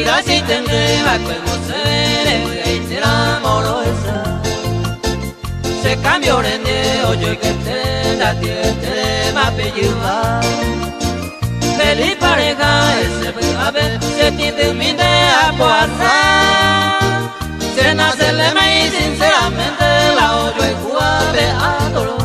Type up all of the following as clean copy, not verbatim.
Mira si tendrá como se y será morosa. Se cambió en oye que te la tiene más apellido. Feliz pareja ese bebé se tiene mi de a pasar. Se nace le me sinceramente la oyo y juave a dolor.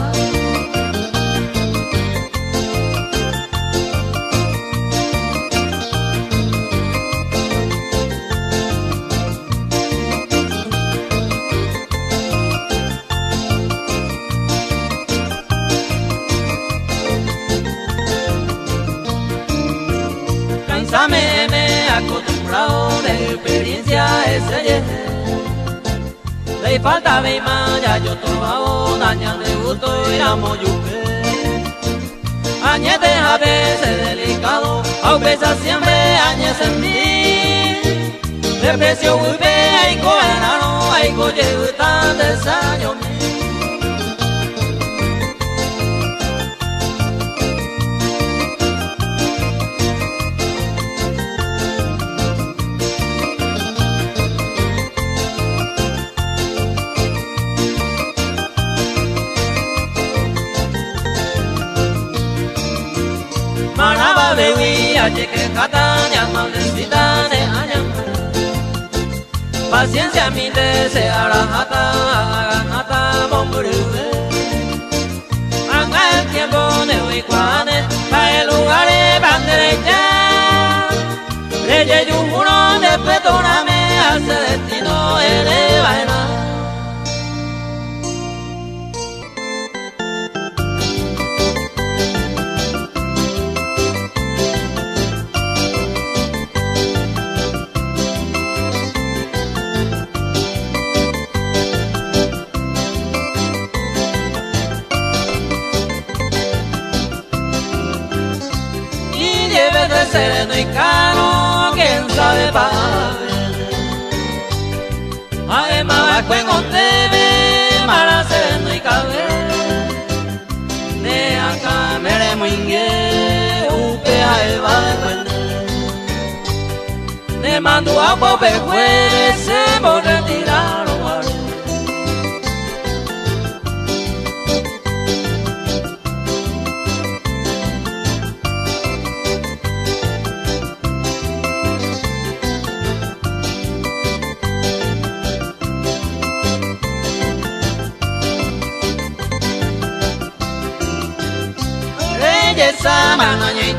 Me acostumbrado de experiencia ese le falta de más ya yo tomaba daña de gusto y la moyuque añete a veces delicado aunque siempre añes en mí de precio muy bien hay coenano hay coye tan desaño Maraba bebi aje que catanya maldecita ne añam paciencia mi deseara hata bombrue anga el tiempo de hoy cuane a el lugar de banderecha leye juro de perdóname hace destino eleva. Sereno y caro, quién sabe para ver. Además, cuando te ve, para sereno y cabe. De acá me le muingue, upe a el balcón. Le mando a pope juez, se me retiraron. Esa mano y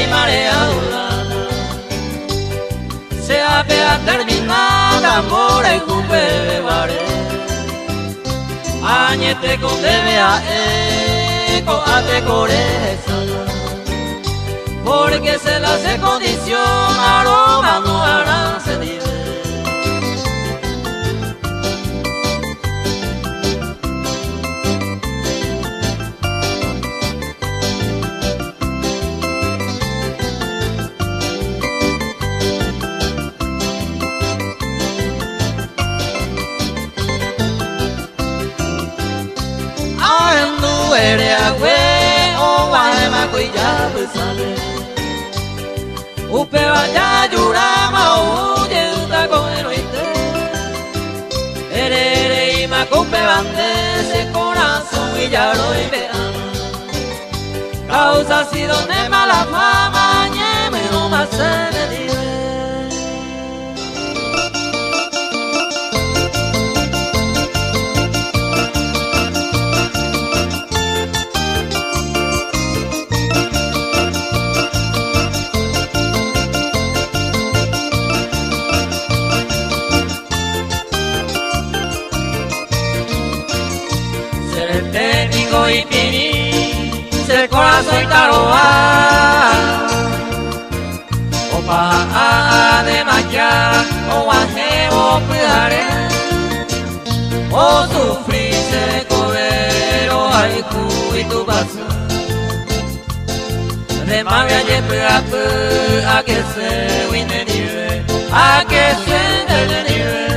mareada se había terminado amor y cumple de bare añete con debe a eco a te coreza porque se la hace condición aroma no hará se dice. Upe vaya yurama uye uta con el oíste Erere y macupe bande ese corazón y ya lo vean Causa si donde mala fama ñeme no más se le dice. Y pini, ser corazón y taroa o pa de maquia o aje o cuidaré o sufrir se comer o haiku y tu paso de mavia y a que se wine nive a que se nive.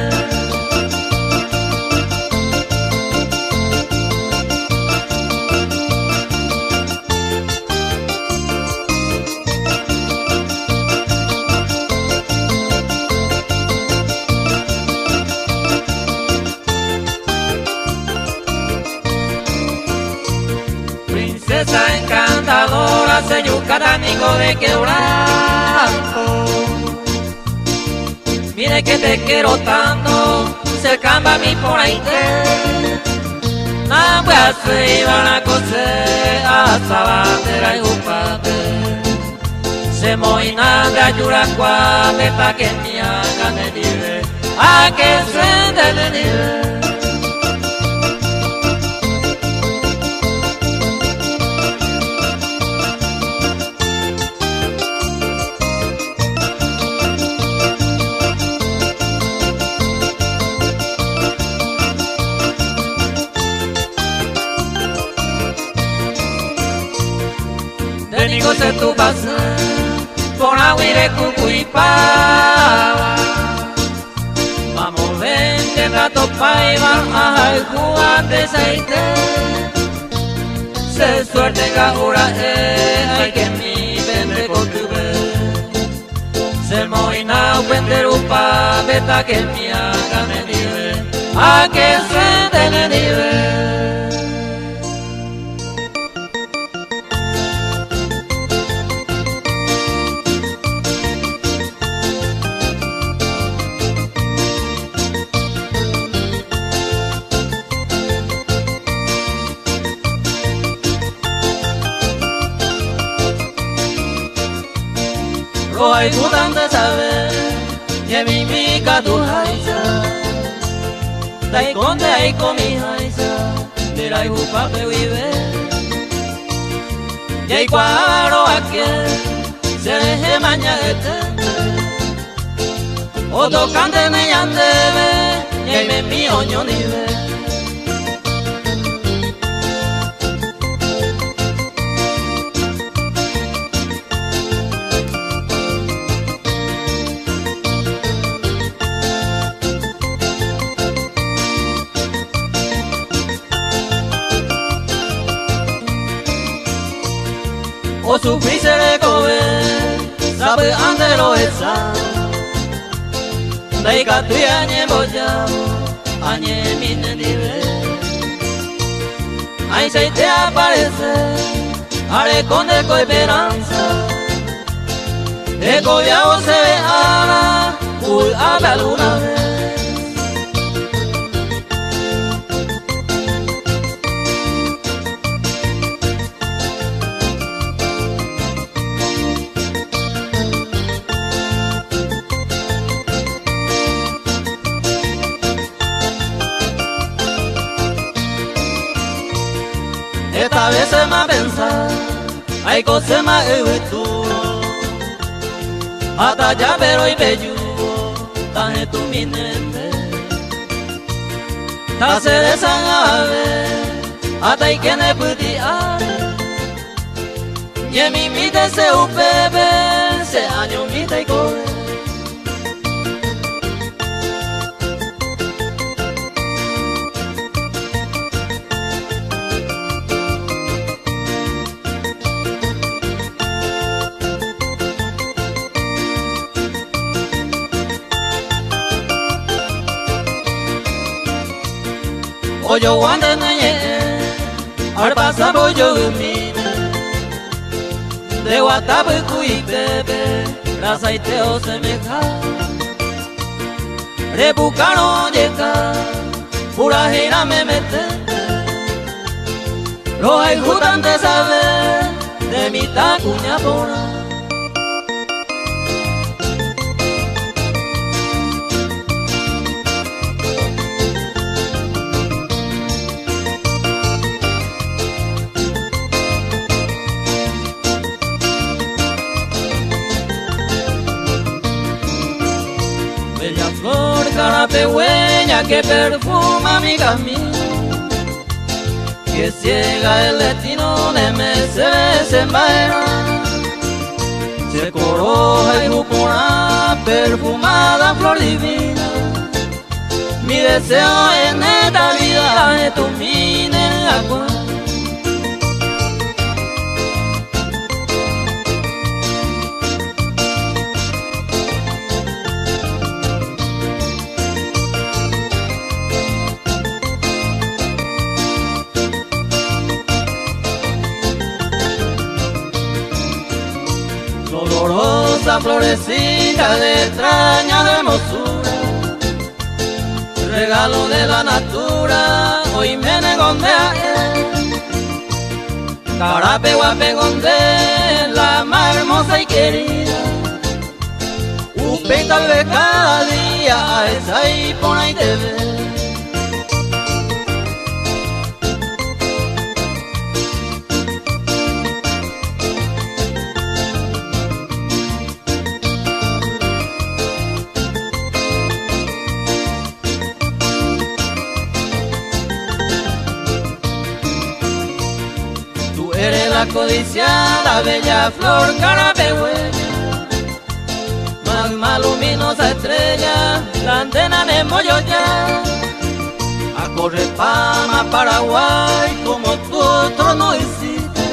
esa encantadora se yucatánico de quebranto. Mire que te quiero tanto, cercamba a mí por ahí te. Na voy a se iban a coser a sabandera y upate. Se moina de ayuracua, me pa que me hagan de libre, a que se de libre. Nico se tu pase, por aguire cucuipaba. Vamos vente rato paiva, a jugar de seite. Se suerte gaura hay que mi vende cotube. Se moina venderupa, beta que mi haga me nive, a que se de me nive. Roy pudante saber que mi mica tu haisa, dai conde ai comi haisa, de la igupa que vive. Y hay cuadro aquí, se deje mañana de tende, o tocante me yandebe, y hay me mi oño ni ve. O sufrirse de comer, sabe ande lo esa. Dai catuy añe bollao, añe mi nendive. Ahí se te aparece, haré con eco esperanza. Eco ya o se ve ahora, uy, habla alguna vez. Esta vez se me ha pensado, hay cosas más y tú. Hasta ya pero y bello, tan tu mi nene. Ta se de san ave, hasta y que ne puti ave. Y en mi mite se upebe, se año mite y coge. Oyo wande naye, al pasabo yo mine. De watabe kui bebe, rasa y teo se me cae. Rebucano llega, pura gira me mete. Lo hay jutante saber, de mi tacuña pora. Bella flor, carapegüeña que perfuma mi camino, que ciega el destino de meses en vaina. Se coroja y jupona, perfumada flor divina. Mi deseo en esta vida es tu mina en la cual. Olorosa florecita de extraña hermosura, regalo de la natura, hoy me negondea Carape guapegondé, la más hermosa y querida, Upey tal vez cada día, a esa y por ahí te ve. Eres la codiciada, bella flor carapegüeña, magma luminosa estrella, la antena de Moyoya, a correr Pama, Paraguay, como tú otro no hiciste.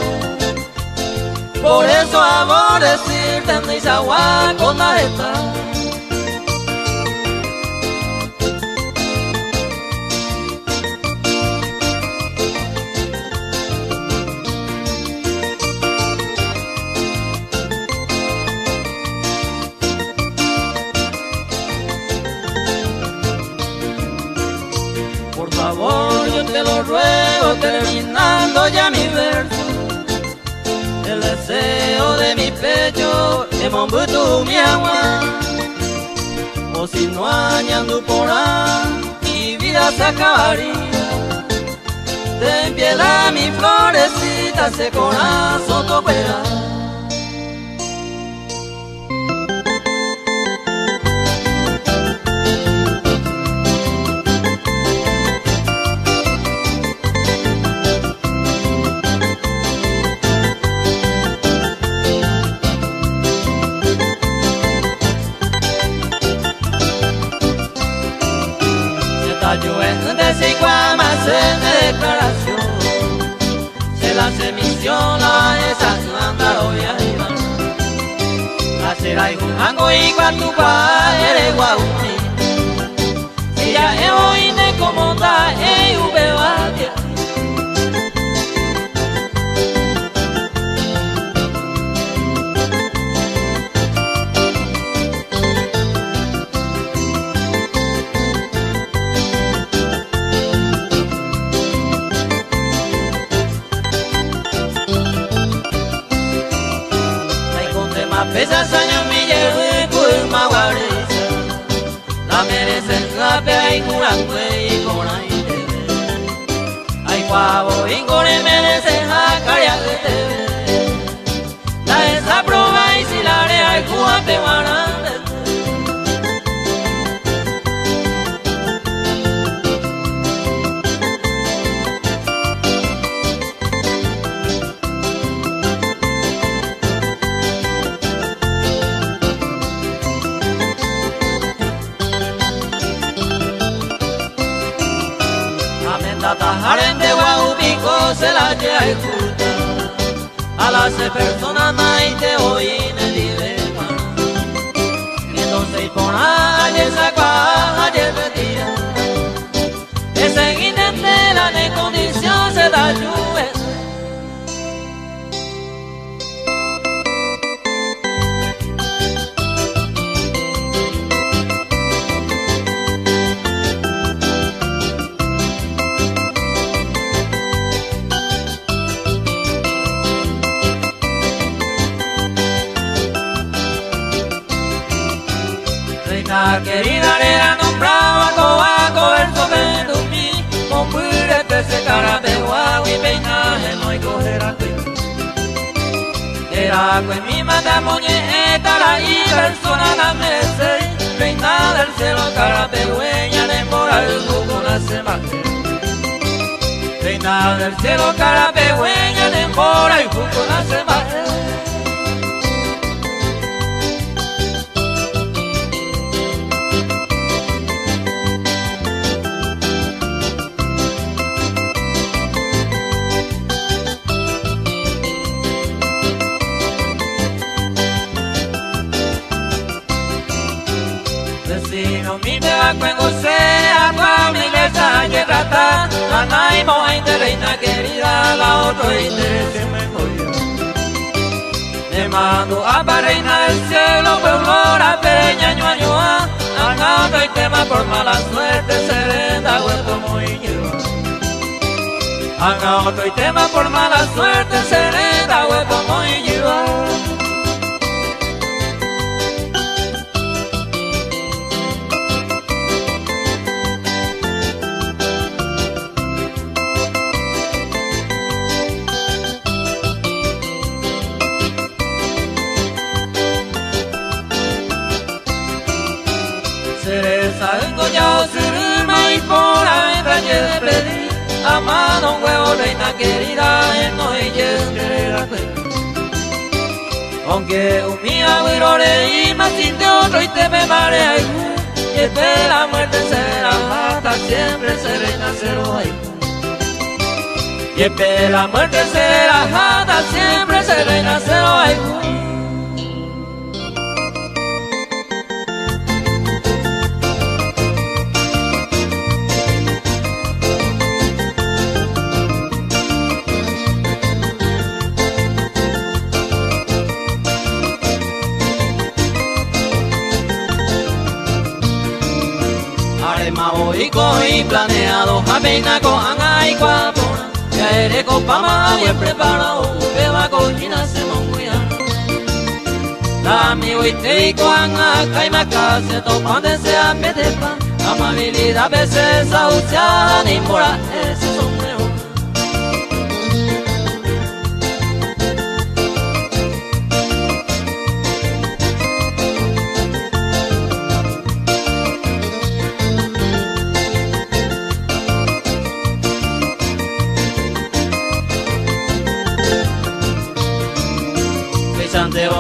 Por eso aborrecirte en Nizagua con la esta. Por favor, yo te lo ruego, terminando ya mi verso, el deseo de mi pecho, de Mombutu mi agua, o si no añando por ahí, mi vida se acabaría. Ten piedad mi florecita, ese corazón topera. Yo en Desiguama se declaración, se la semisión a esa andaroya la será y Jujango y Guatupa eres guauni, ella es hoy de como da y ubebatia. Pesas años mi llevo y culma guareza, la merecen la pea y curangüe y con ahí te ve. Ay pavo y core merecen a caria que te ve. La esa prueba y si la area y cuba te van a ver. Tajarente guaupico se la lleva y justa, a las personas naite hoy me dilema. Entonces por ayer saca, ayer retira, ese guinete la de condición se da lluvia. La querida era nombraba coaco verso que dumí, con purete se carapegua y peinaje no hay cogerá que. Era que mi mata moñeta la y persona la merced, reina del cielo carapegüeña de moral con la semana. Reina del cielo carapegüeña de moral con la semana. Vecino mi te va cuando sea pa' mi iglesia que trata, la naimo de reina querida, la otro interés me voy. De Sonando a la reina del cielo, pueblo la pereña ñuañoa, angando el tema por mala suerte, serena hueco muy lleva. Angando el tema por mala suerte, serena hueco muy lleva. Cereza engollado, suruma y por la de pedir, amado un huevo, reina querida, en no ella aunque un mía huirore y más sin de otro y te me marea y de la muerte será hasta siempre serena cero ahí. Y de la muerte será hasta siempre serena cero ahí. Y planeado, apenas con anga y cuapona, ya eres copama bien preparado, que va con China se monguía. La amigo y te y con anga, caima se topan de se apetepa, amabilidad veces auseada, ni mora ese sombrero.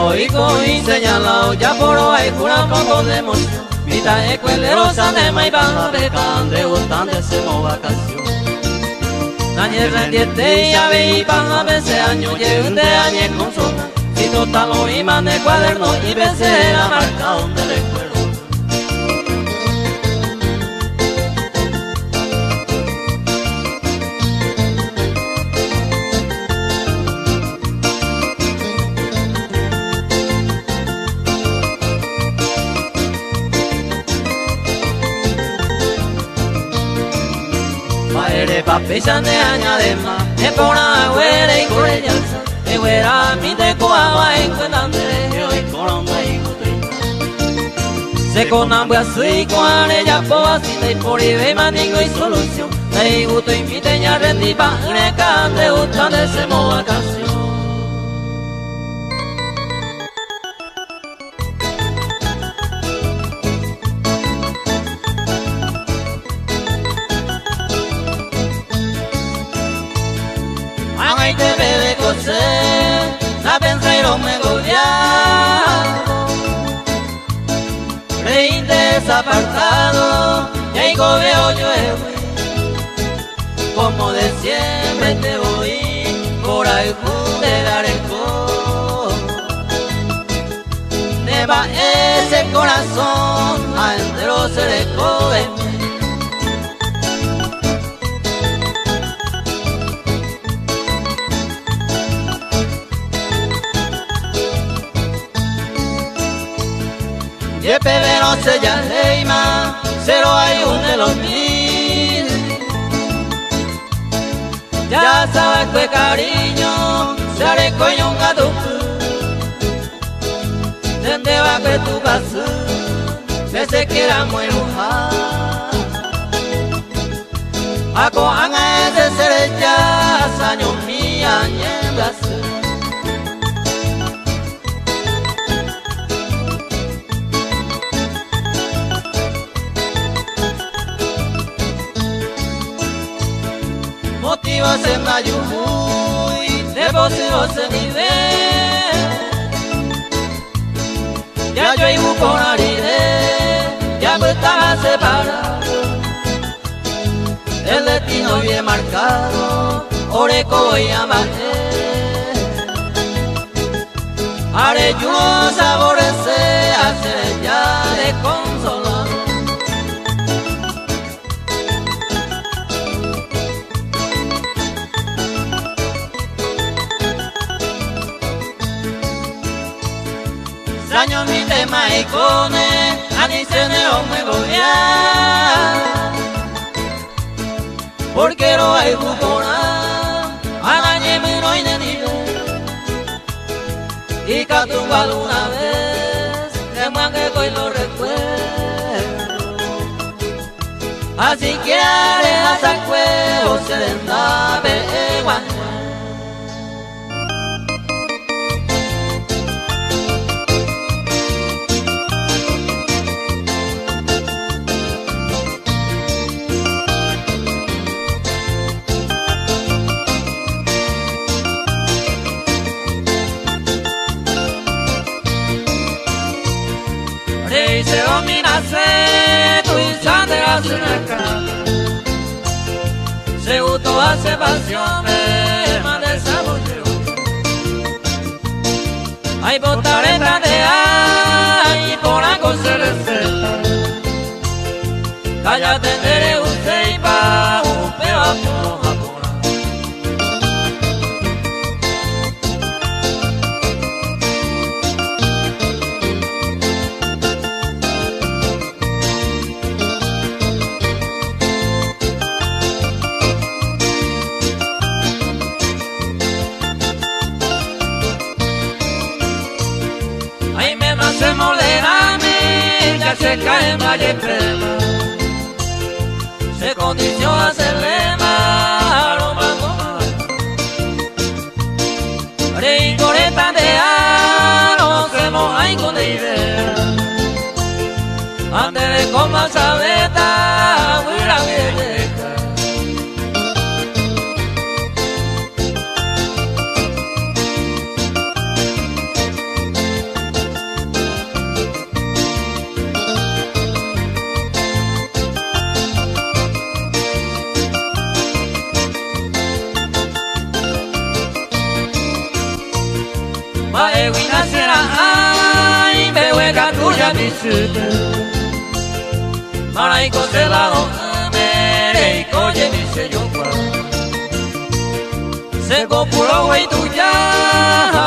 Oigo y señalado ya por hoy cura poco de emoción. Vida escuelerosa de Maibán, de gustan de semo vacación. Dañe rendiente y ave y pan a veces año llegan de año con sola. Si total lo iman de cuaderno y veces la marca donde recuerdo. Papisan de añadema, de por agüera y corellanza, de güera mi te coaba en cuentandere, y coronda y cotrina. Se conambua así con ella poa, si te por y ve manigo y solución, de gusto y mi teña rendipa, greca, de gustan de semo vacación. Te bebe coser, la pensaron me goleado, rey desapartado, y ahí veo llueve, como de siempre te voy, por ahí pude dar el codo, neva ese corazón, a entero se le coge. Y el pebero se ya leima, cero hay un de los mil. Ya sabes que cariño, se haré coño un gato. Dende va que tu paso, que se quiera muy lujar. A cojan a ese ser ya, años mía, nieblas. Motivos en la lluvia, de voceos en nivel. Ya yo iba con aride, ya me estaba separado. El destino bien marcado, oreco y amaré. Haré yo saborece, hacer ya de consolar. años mi tema y cone, ani se ne me goya. Porque lo hay bucona, arañe me no hay nivel. Y catumba alguna vez, que mangue y lo recuerdo. Así que haré hasta cuero se den da begua. Se domina se tu instante hace una cara. Se gustó hace pasión más de saboteo. Hay botareta de ay por la cosa receta. Cállate de usted y pa un peo a puro. Se molerame, ya se cae en valle prema. Se condiciona a ser lema, lo mando mal. Reingoreta de aro, se moja y con idea. Antes de comer sabeta, huira vieja. Maewina será ay, me hueca tuya mi supe. Maraiko se la mere y coye mi sello pa. Se copuro güey tuya,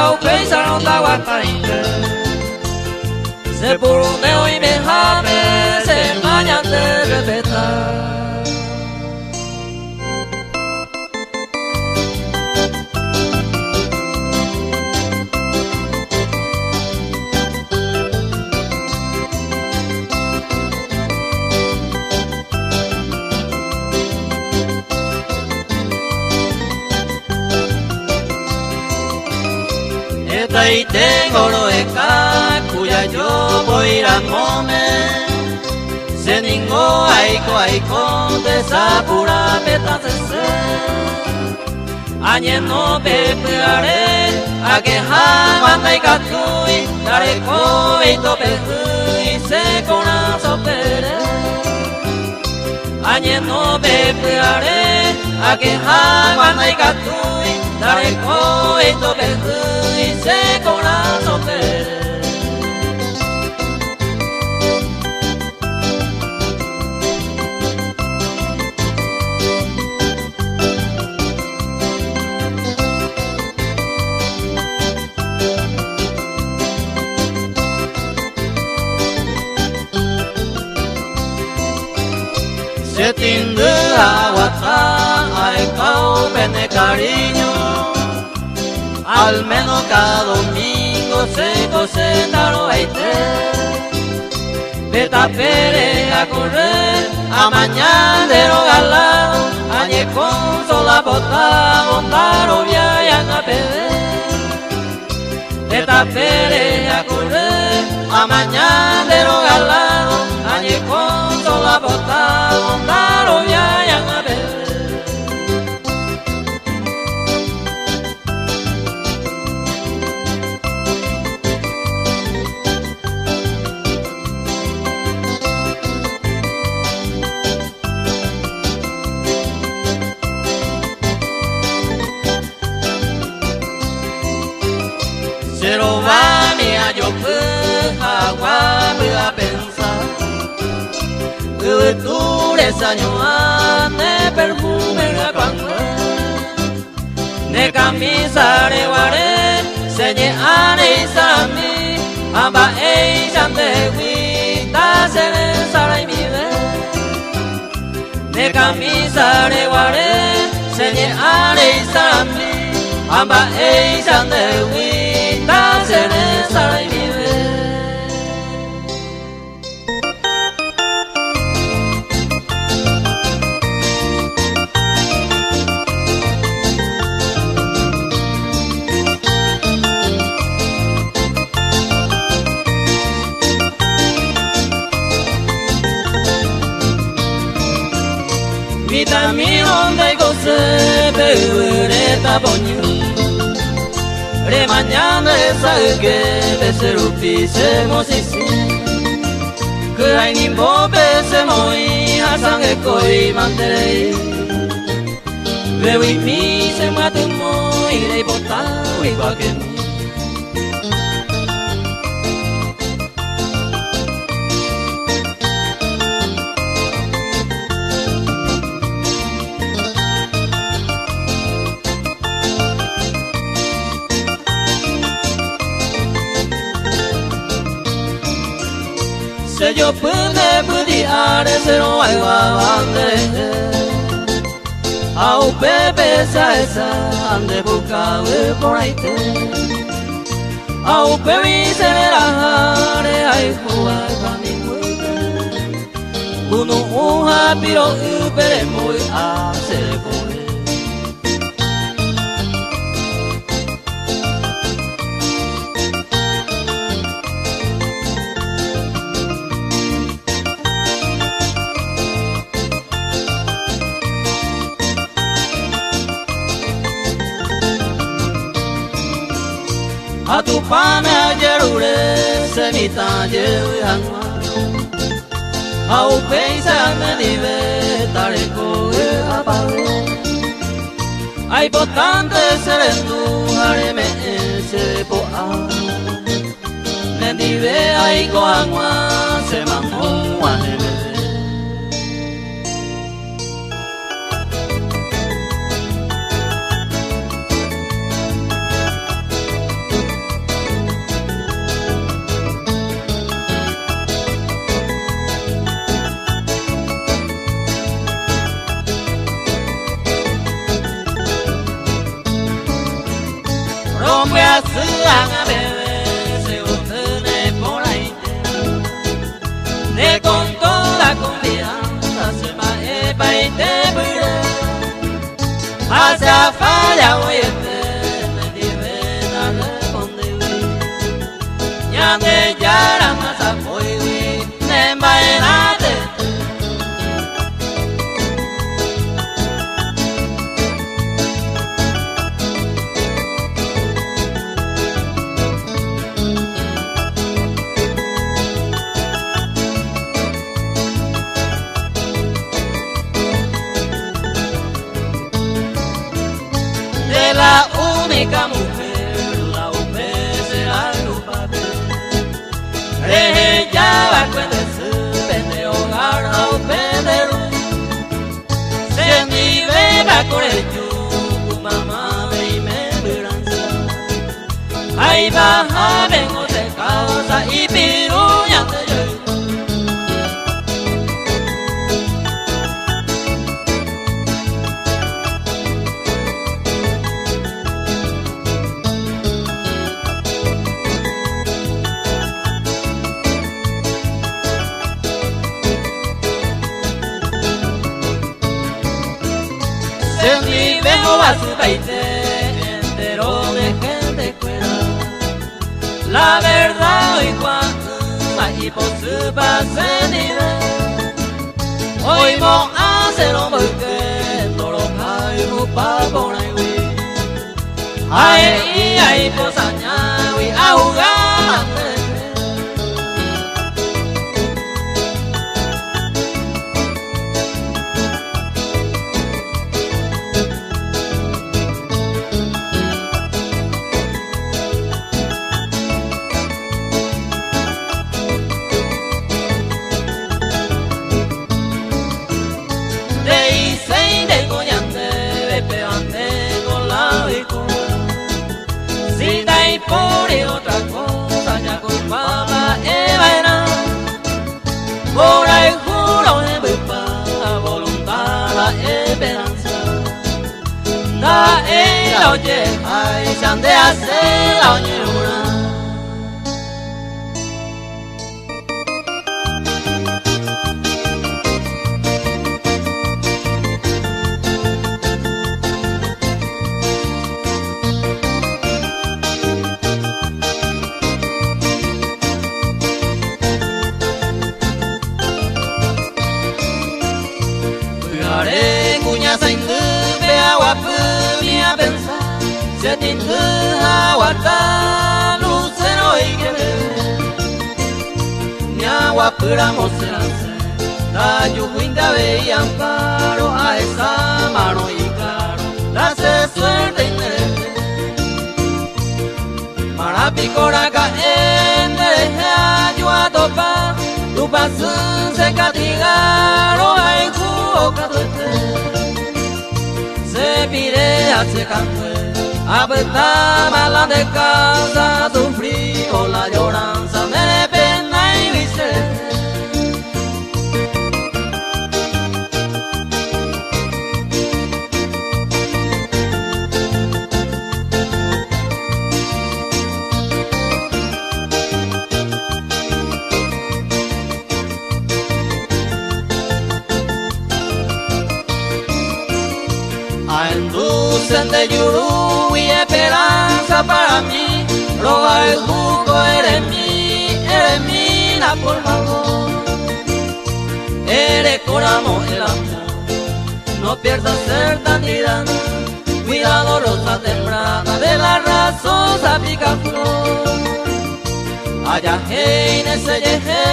au pensaron da guatainde. Se puruneo y me jame, se mañan de respetar. Y tengo lo de cuya yo voy a ir a comer. Se ningo aiko de esa pura peta se se. Añe no pepeare a que jamanda y catui dare coi to y se con a sopere. Añe no pepeare a que jamanda y catui dare coi to y se con la sopere. Se tinde aguata ay cao pene cariño. Al menos cada domingo se cocina lo baite. Beta pere a correr, a mañanero galado, añe con sola bota, montaro viajan a perder. Beta pere a correr, a mañanero galado, añe con sola bota, montaro viajan a perder. Se lo va mía yo agua me a pensar. Que tú les años de perfume la cuando de camisa de guaré se llena y sami amba misa de guare Senye ale sarami Amba e sande wita sene sarai vive Vitamino de goce beureta bonyu Re mañana sabe que de ser upisemos isi Kurai ni bobe se moi hasan e koi manterei Vewi mi se matu moi rei botau igual que mi Se yo pude pudiare se no hay guabande Au pepe esa ande buscave por ahí te Au pepe se le rajare ay jugar con mi muerte Uno uja piro upere muy hace comer A tu pana yerure se mi talle hanwa Au peisa me dive tare koe apave Ai potante serendu hare me se po a Nendive ai ko hanwa se mamu aneme Rompe a su a bebé, se obtiene por ahí. Ne con toda confianza se va y te pide. Hacia falla hoy me diven a responder. Ya de yara más apoyo, ne bailate. La única mujer, la upese la lupabe Reja va cuando se vende hogar a upederu Se mi beba correcho, tu mamá ve y me veranza Ahí baja vengo de casa y piruña de yo Se mi vengo a su baile entero de gente fuera La verdad hoy cuando y por su pase nivel Hoy mo hacerlo porque no lo caigo pa' por ahí Ay, pues añawi a jugar por otra cosa ya con fama por ahí juro en mi voluntad la oye, ay, sande hace la oñura. Are kunya saing be awap mi abensa setin awata lucero igere nya wapura moseranse la yuinda be amparo a esa mano y claro la se suerte inerte para picora caer yo a topa tu paso se castigaron ay se pide a se cantue a mala de casa sufrió la lloranza de pena y miseria. Inducen de yurú y esperanza para mí, roga el jugo, eres mina por favor, eres coramo el amor, no pierdas ser tan tirana, cuidado rosa temprana de la razón pica flor, allá heine se yeje,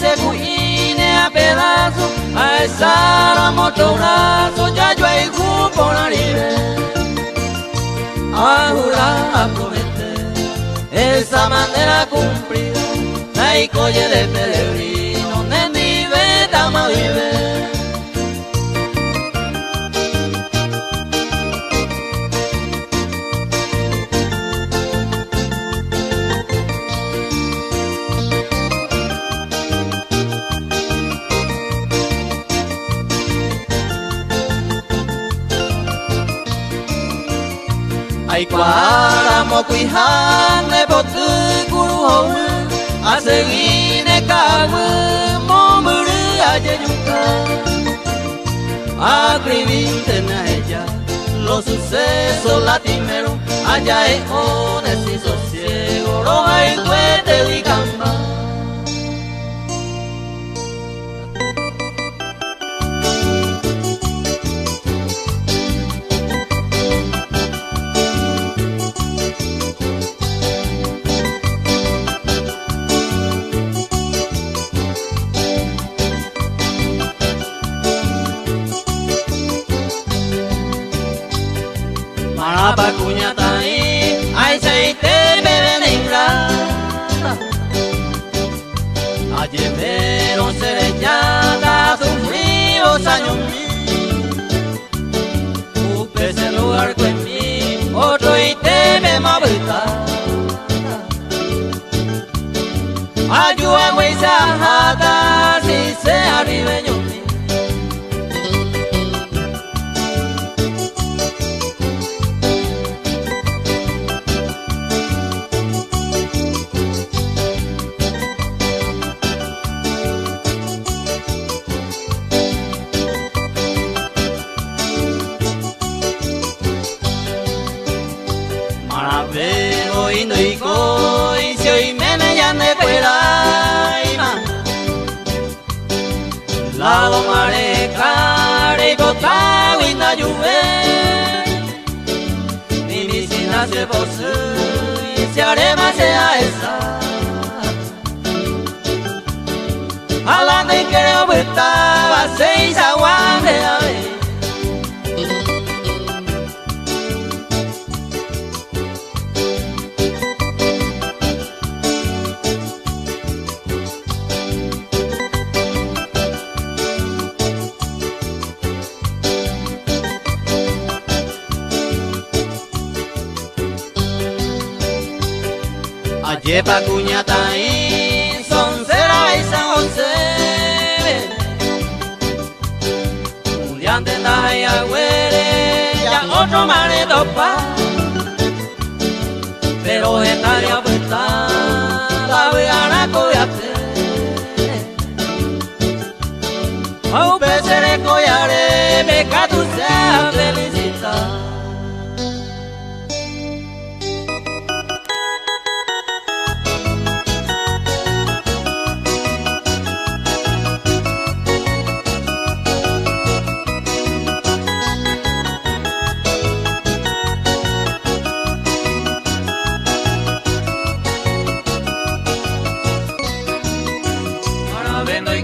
se cuine a pedazos, a esa mocho brazo, ya yo hay por arriba, a jurar, a prometer, esa manera cumplida, la colle de peregrino, de mi veta ma vive. Ay cuara mo cuijan de botu curu a seguir de cagu mo muri a yeyuca a escribirte en ella los sucesos latimeros allá es hones y sosiego roja y tuete y camba. Para cuña tai, ay se te beben en grata. Ayer vieron serellada, sufridos años mil. Upes el lugar con mí, otro y te me mabita. Ayúdame y sajada, si se arribeño. Pero y no y coi si hoy me ya ne fuera la do mare care gota winda juve ni visina se posu y se arema sea esa ala de creo beta seis aguante a ver. Yepa cuñatai, son cera y San José. Un día antes de agüere, ya otro mare topa. lo estaría la vegana coyate au pesere coyare me catu sea felicita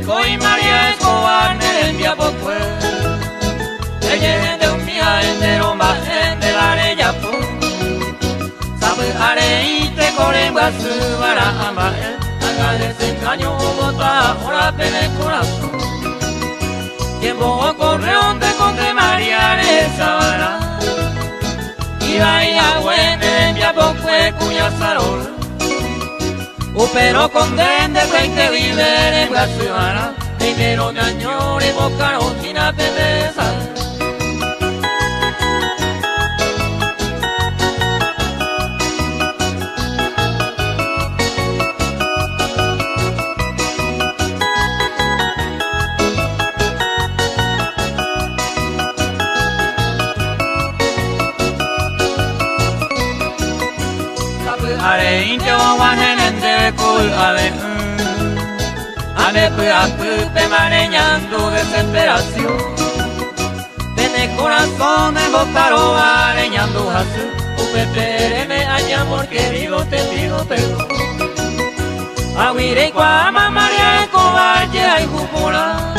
Coi María Escobar ne envia por fue ella gente un mía entero más gente la arella fu sabe are y te corre va su para amar haga desengaño bota ahora pene corazón tiempo correo de con que María le sabara iba y agüente envia por fue cuña sarol pero con dende que vive en la ciudad, dinero de año y boca sin pereza. Are inte var henende kul ave pe mareñando desesperación Pene corazón me botaron areñando azul Upepereme ay amor querido te pido perdón Aguiré guama María Escobar ay jupora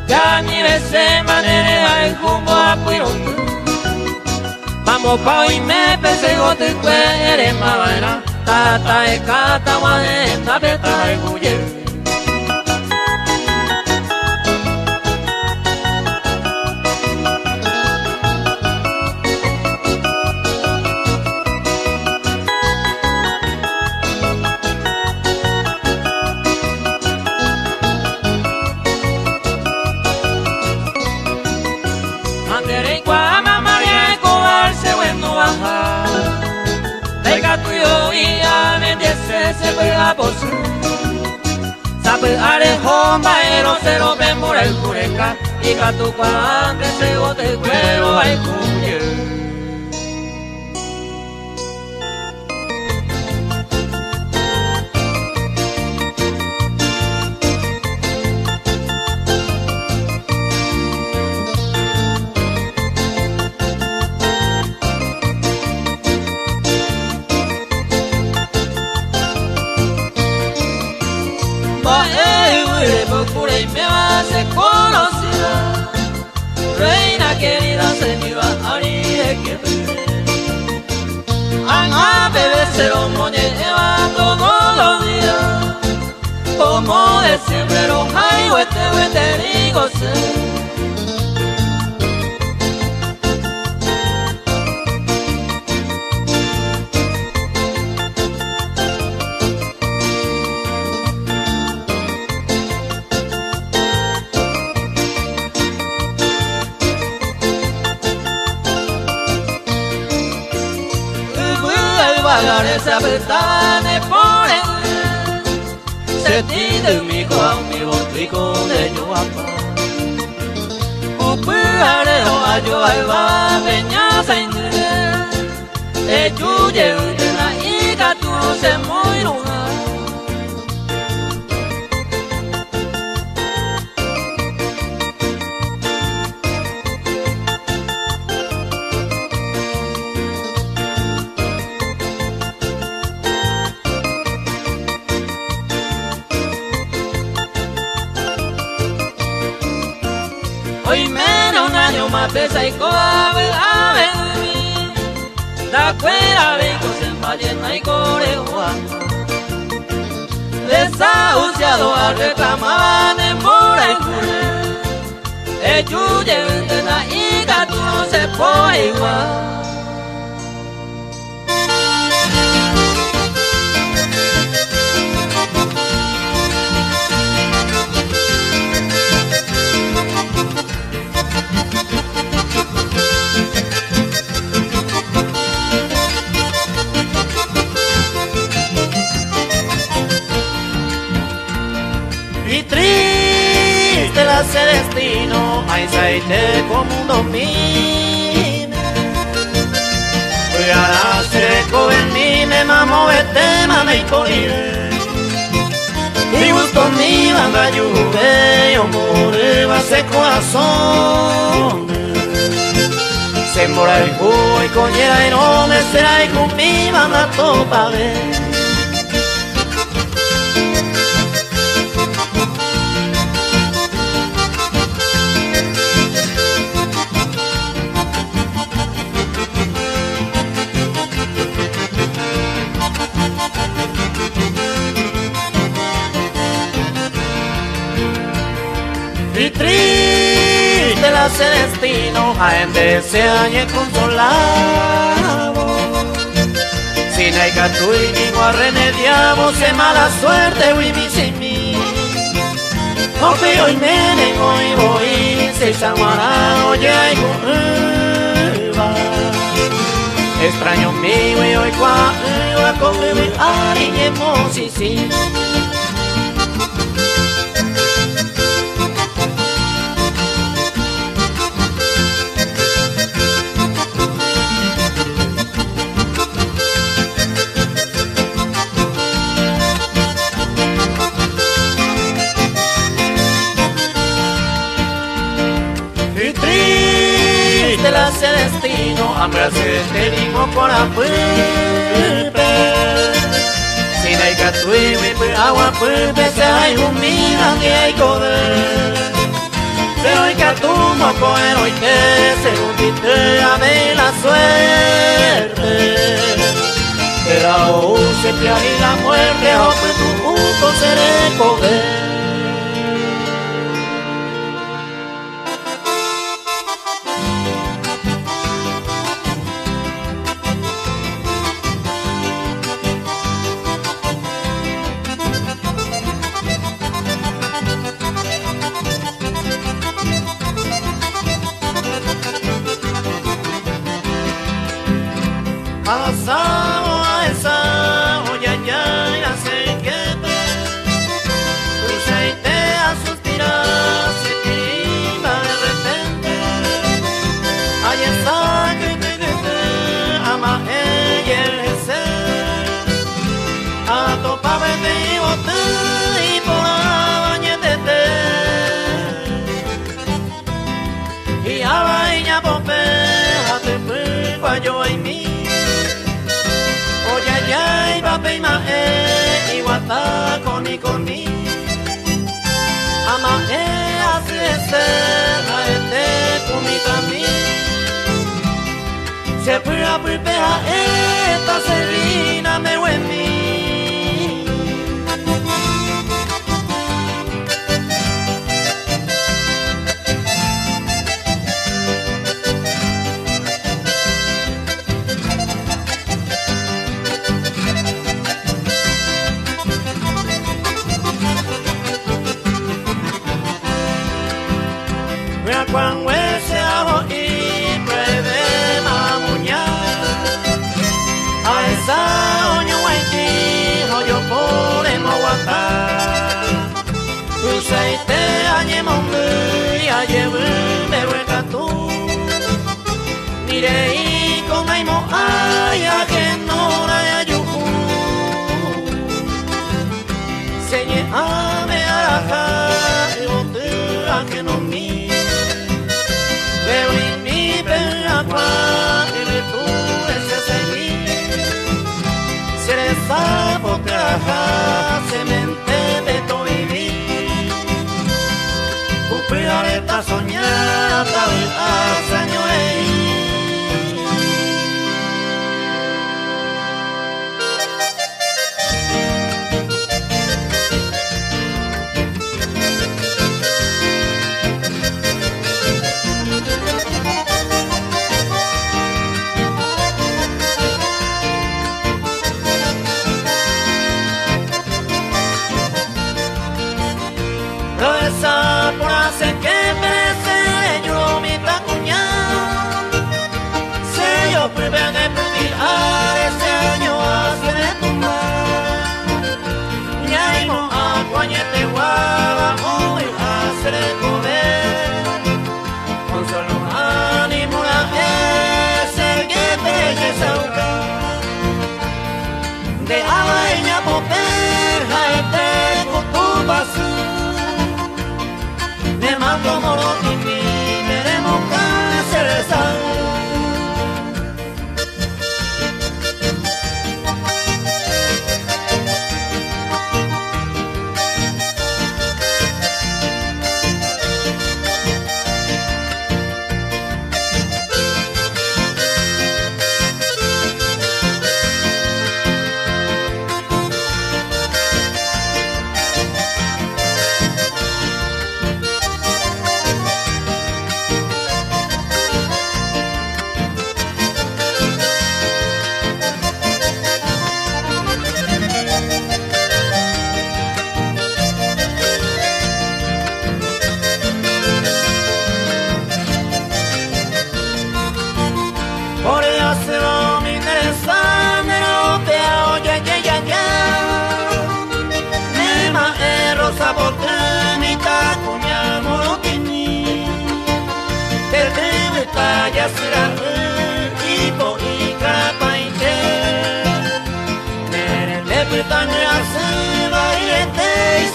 Ya ni se manere ay jumbo a puirón Vamos pa' hoy me persego te cuere mavara Tata e cata guaenda peta e guye Andere guama María Escobar se bueno baja Venga tuyo y a vendiese se pega por su Sabe arejón baero se lo ven por el cureca Y gato cuando se bote el cuero al cuye Procura y me va a ser conocida Reina querida se me va a abrir que a bebé se lo moñeva todos los días Como de siempre los hay huete digo sé Esa ventana por el se tiene mi con mi botico de yo apa Upare o ayo alba peña sin yuye de la hija tú se muy lugar Hoy menos un año más pesa y cobe a venir Da cuera vengo en ballena y corejoa Desahuciado a reclamaban en Morencure Ellos lleven de la hija tú no se puede igual ese destino, ay saite como un domine. Voy a hacer covenime, mamo vete, mame y polire. Y gusto mi banda lluve, yo moreba ese corazón. Se mora el jugo y coñera y no me será y con mi banda topa ver. Y triste la ese destino, a gente se halle consolado. Si no hay catu y ni remediamos, se mala suerte, uy, mi sin mí. Porque hoy me tengo y voy, se chamará, oye, y correba. Extraño mío y hoy cuando a comer, ariñemos y sí. Ese destino, hambre se tengo por apuepe. Si no hay catuiwi, pues agua pupe, se hay un mira que hay poder. Pero hay catumo coger hoy que según te ame la suerte. Pero aún se te hay la muerte, o pues tu punto seré poder. Asao, asao, ya, ya, ya sé que te pusiste a suspirar, se te iba de repente. Ay, esa que te ama ella el ser. A topa vete y bote y por la bañete. Y a baña pope, a te fui pa' yo y mi. Yay, papi, mae, iguata con y ama hace ser, este con mi camino. Se pura pulpea esta serina me huemi. Cuando ese abo y pruebe mamuñar a esa oño guaiti, yo podemos aguantar. Usaite añemos y añemos hueca tú. Mire y comemos ay a que no la yuju. Señe a me araja y bote a que no mi. Veo en mi perra y le tuve ese seguir. Se les sapo trabajar, se me entende todo vivir. Cupida de esta soñada, tal vez hace años por hacer que merece yo mi tacuña. que abaña poperja este cutubasu me mando morotimi meremos cacereza por ello se va mi interesante no te oye ya nema rosa bote mi tacuña morotini te debe talla será tipo y capaite nere le petaña se va y este y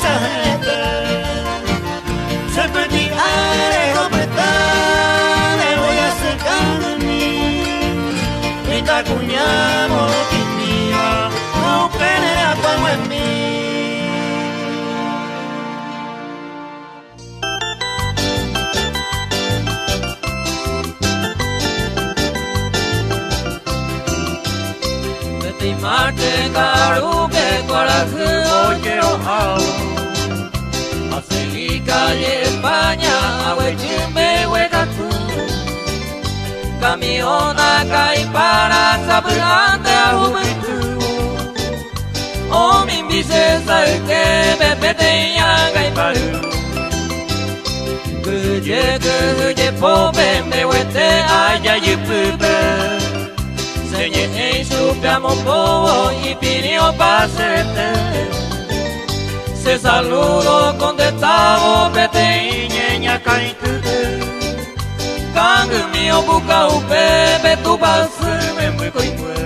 se perdí arejo le voy a secar de mí tacuñamo quinía no pelea como en mí Vete y marte caro que coraje hoy quiero hace y calle España ahuechimbe hueca tú Camiona cae para sabrante a juventud Oh mi bicesa el que me peteña cae para Que llegue pobre me huete allá y pupe Señe en su piamo povo y pidió pasete Se saludo con destavo peteña cae Kang mio buka upe tu bas me muy coimue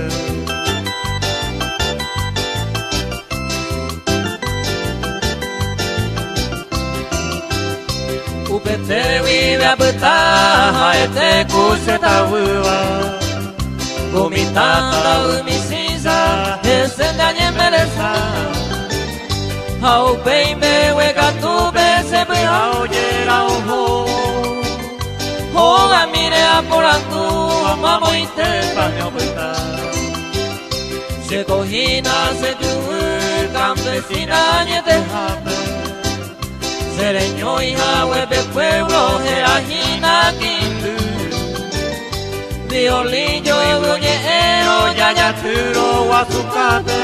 Upe te vive a beta este kuseta uva Gomitata umisiza ese dañe mereza How baby we got to be se be how yera ojo Hoga mire a por tu mamo y te paño vuelta Se cojina se tu campesina y te jape Sereño y jahue pueblo jerajina quindu Violillo y bruñero ya turo guazucape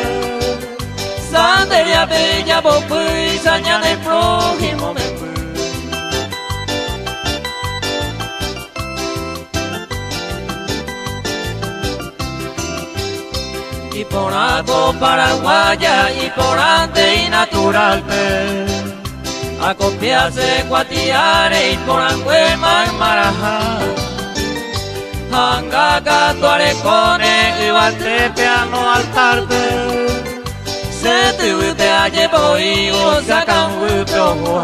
Sanderia bella bopu y saña de prójimo me Y por algo paraguaya y por ante y natural a copiarse cuatiare y por anguema en marajá Hangaga tuarecone y valtrepeano al tarde se te a llevo y o sacan huevo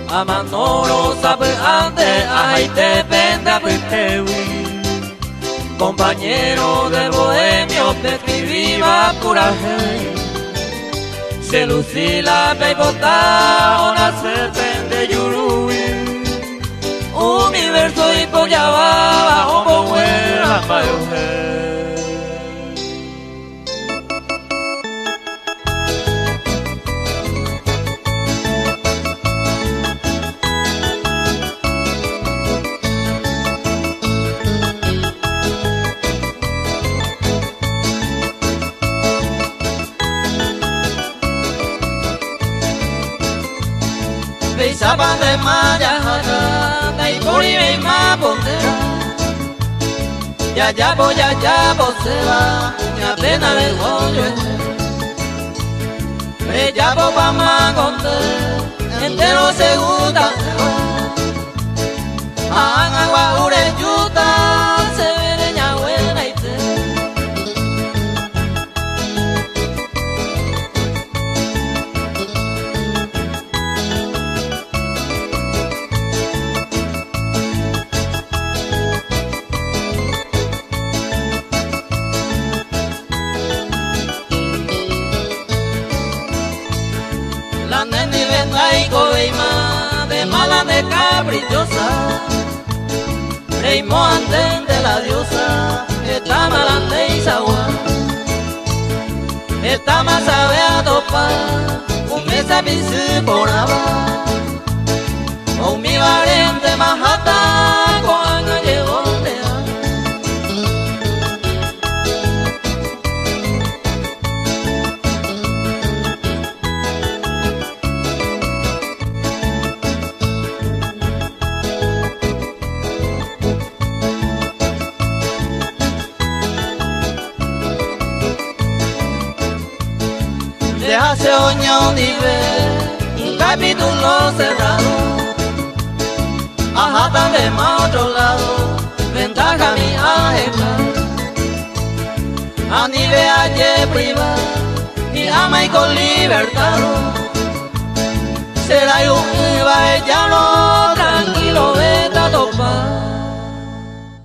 a manoro sabe ande ahí te venda putewi Compañero de bohemio te escribía coraje Se lucila me bota una serpente yurui Universo y pollaba homo huera mayoje Saban de maya de puri me ma bondera ya bo se va ya pena de hoyo me ya bo pa ma conte entero segunda agua ure yuta se ve ña buena y te caprichosa, reimo antes de la diosa, está malante y sagua, está más sabe a topar, un mes a pisar por abajo, o mi variante majata, cuando llegó de hace oño nivel, un capítulo cerrado, ajá también más otro lado, ventaja mi ajeta, a nivel ayer privado, y ama y con libertad,